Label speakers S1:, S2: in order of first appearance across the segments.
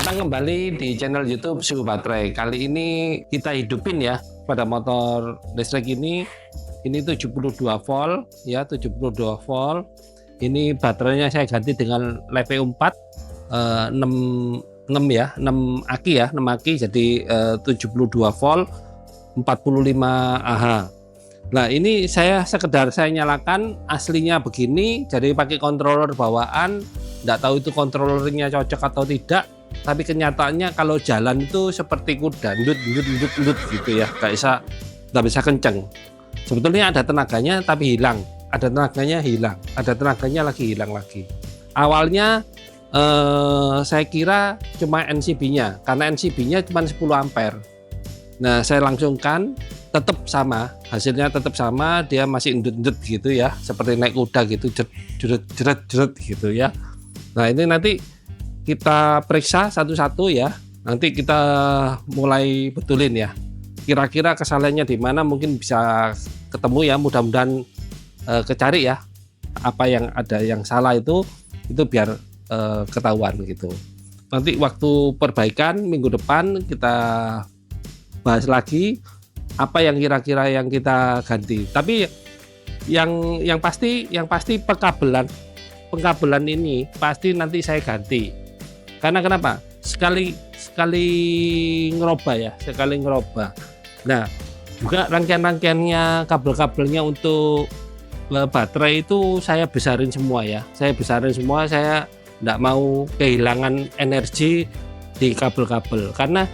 S1: Datang kembali di channel YouTube Suhu Baterai. Kali ini kita hidupin ya pada motor listrik ini 72 volt ya, 72 volt. Ini baterainya saya ganti dengan LiPo4 6 ya, 6 aki ya, 6 aki jadi 72 volt 45 Ah. Nah, ini saya nyalakan aslinya begini, jadi pakai controller bawaan. Nggak tahu itu controllernya cocok atau tidak. Tapi kenyataannya kalau jalan itu seperti kuda, ndut gitu ya, nggak bisa kenceng. Sebetulnya ada tenaganya tapi hilang, ada tenaganya hilang, ada tenaganya lagi hilang lagi. Awalnya saya kira cuma NCB-nya, karena NCB-nya cuma 10 ampere. Nah, saya langsungkan, tetap sama, hasilnya tetap sama, dia masih ndut gitu ya, seperti naik kuda gitu, jeret gitu ya. Nah, ini nanti kita periksa satu-satu ya. Nanti kita mulai betulin ya. Kira-kira kesalahannya di mana, mungkin bisa ketemu ya. Mudah-mudahan kecari ya. Apa yang ada yang salah itu biar ketahuan gitu. Nanti waktu perbaikan minggu depan kita bahas lagi apa yang kira-kira yang kita ganti. Tapi yang pasti pengkabelan ini pasti nanti saya ganti. Karena kenapa? Sekali ngerubah ya, sekali ngerubah. Nah, juga rangkaian-rangkaiannya, kabel-kabelnya untuk baterai itu saya besarin semua ya. Saya enggak mau kehilangan energi di kabel-kabel. Karena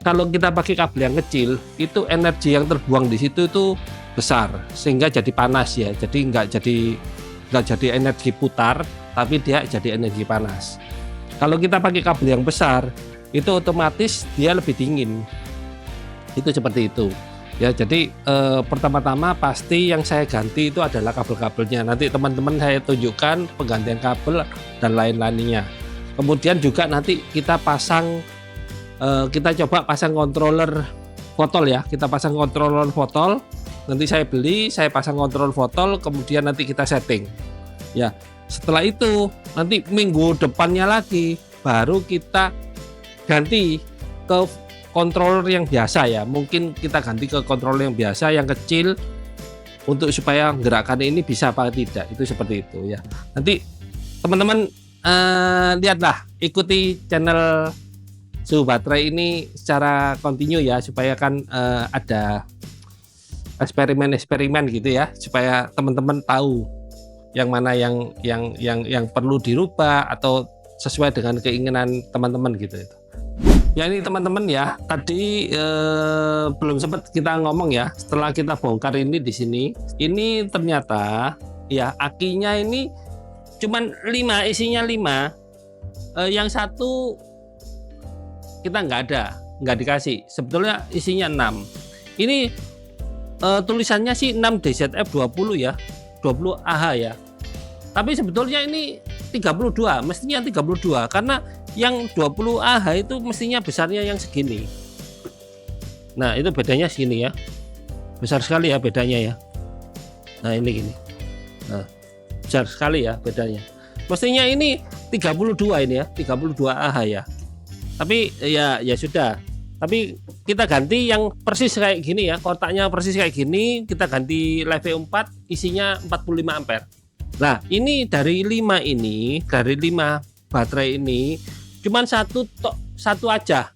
S1: kalau kita pakai kabel yang kecil, itu energi yang terbuang di situ itu besar, sehingga jadi panas ya. Jadi enggak jadi energi putar, tapi dia jadi energi panas. Kalau kita pakai kabel yang besar, itu otomatis dia lebih dingin. Itu seperti itu. Ya, jadi pertama-tama pasti yang saya ganti itu adalah kabel-kabelnya. Nanti teman-teman saya tunjukkan penggantian kabel dan lain-lainnya. Kemudian juga nanti kita coba pasang controller botol ya. Kita pasang controller botol. Nanti saya beli, saya pasang controller botol, kemudian nanti kita setting. Ya. Setelah itu nanti minggu depannya lagi baru kita ganti ke controller yang biasa ya. Mungkin kita ganti ke controller yang biasa, yang kecil, untuk supaya gerakan ini bisa apa tidak. Itu seperti itu ya. Nanti teman-teman lihatlah, ikuti channel Suhu Baterai ini secara kontinu ya, supaya kan ada eksperimen gitu ya, supaya teman-teman tahu yang mana yang perlu dirubah atau sesuai dengan keinginan teman-teman gitu. Ya, ini teman-teman ya, tadi belum sempat kita ngomong ya. Setelah kita bongkar ini di sini, ini ternyata ya akinya ini cuman 5, isinya 5. Yang satu kita nggak dikasih. Sebetulnya isinya 6. Ini tulisannya sih 6 DZF20 ya, 20 Ah ya. Tapi sebetulnya ini 32, mestinya 32, karena yang 20 Ah itu mestinya besarnya yang segini. Nah, itu bedanya segini ya. Besar sekali ya bedanya ya. Nah, ini gini. Nah, besar sekali ya bedanya. Mestinya ini 32 ini ya, 32 Ah ya. Tapi ya sudah. Tapi kita ganti yang persis kayak gini ya, kotaknya persis kayak gini, kita ganti LiPo4 isinya 45 ampere. Nah, ini dari 5 baterai ini cuman satu aja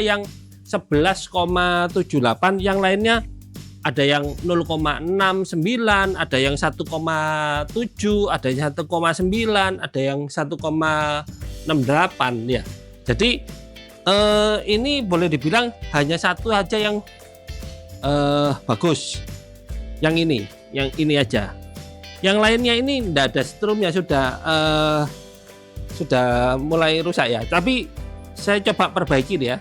S1: yang 11,78, yang lainnya ada yang 0,69, ada yang 1,7, ada yang 1,9, ada yang 1,68 ya. Jadi ini boleh dibilang hanya satu aja yang bagus, yang ini aja. Yang lainnya ini tidak ada strumnya, sudah mulai rusak ya. Tapi saya coba perbaikin ya,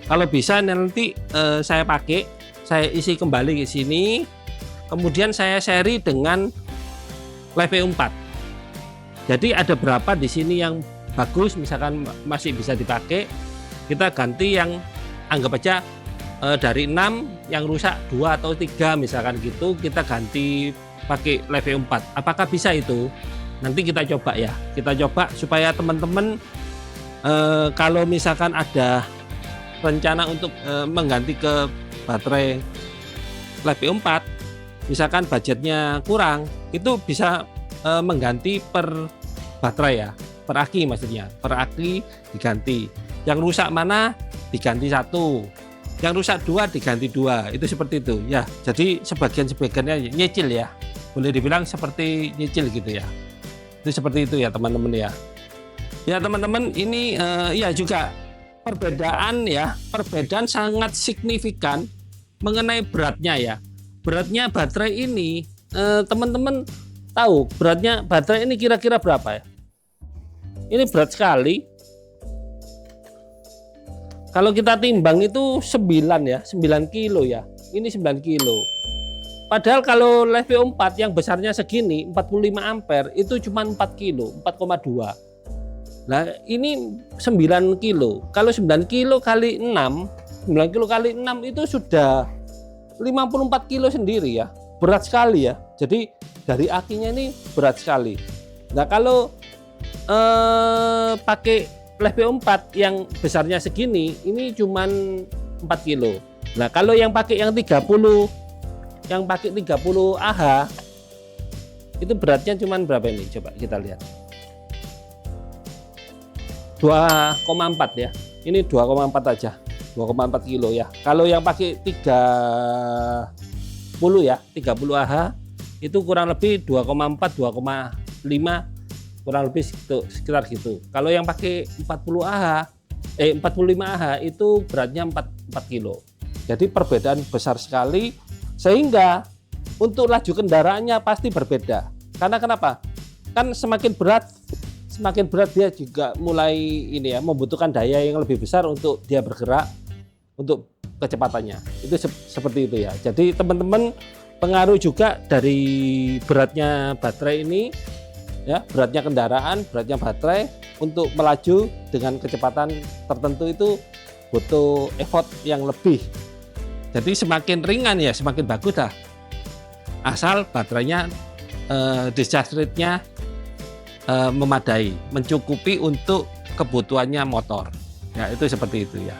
S1: kalau bisa nanti saya isi kembali ke sini, kemudian saya seri dengan LiPo4. Jadi ada berapa di sini yang bagus, misalkan masih bisa dipakai, kita ganti yang anggap aja dari 6 yang rusak 2 atau 3 misalkan gitu, kita ganti pakai LiPo4. Apakah bisa itu? Nanti kita coba ya, supaya teman-teman Kalau misalkan ada rencana untuk mengganti ke baterai Liveo 4, misalkan budgetnya kurang, itu bisa mengganti per baterai ya, per aki maksudnya, per aki diganti. Yang rusak mana diganti satu, yang rusak dua diganti dua, itu seperti itu ya. Jadi sebagiannya nyicil ya, boleh dibilang seperti nyicil gitu ya. Itu seperti itu ya teman-teman ya. Ya teman-teman, ini ya juga perbedaan ya, perbedaan sangat signifikan mengenai beratnya ya. Beratnya baterai ini, teman-teman tahu beratnya baterai ini kira-kira berapa ya? Ini berat sekali. Kalau kita timbang itu 9 ya, 9 kilo ya. Ini 9 kilo. Padahal kalau Liveo 4 yang besarnya segini, 45 ampere, itu cuma 4 kilo, 4,2. Nah ini 9 kilo. Kalau 9 kilo kali 6, 9 kilo kali 6 itu sudah 54 kilo sendiri ya. Berat sekali ya. Jadi dari akinya ini berat sekali. Nah kalau pakai Liveo 4 yang besarnya segini, ini cuman 4 kilo. Nah kalau yang pakai yang 30, yang pakai 30 Ah, itu beratnya cuman berapa ini? Coba kita lihat. 2,4 ya. Ini 2,4 aja. 2,4 kilo ya. Kalau yang pakai 30 ya, 30 Ah itu kurang lebih 2,4, 2,5, kurang lebih sekitar gitu. Kalau yang pakai 45 Ah itu beratnya 4 kilo. Jadi perbedaan besar sekali, sehingga untuk laju kendaraannya pasti berbeda. Karena kenapa? Kan semakin berat dia juga mulai ini ya, membutuhkan daya yang lebih besar untuk dia bergerak, untuk kecepatannya. Itu seperti itu ya. Jadi teman-teman, pengaruh juga dari beratnya baterai ini ya, beratnya kendaraan, beratnya baterai untuk melaju dengan kecepatan tertentu itu butuh effort yang lebih. Jadi semakin ringan ya semakin bagus dah, asal baterainya discharge rate-nya memadai, mencukupi untuk kebutuhannya motor ya. Itu seperti itu ya.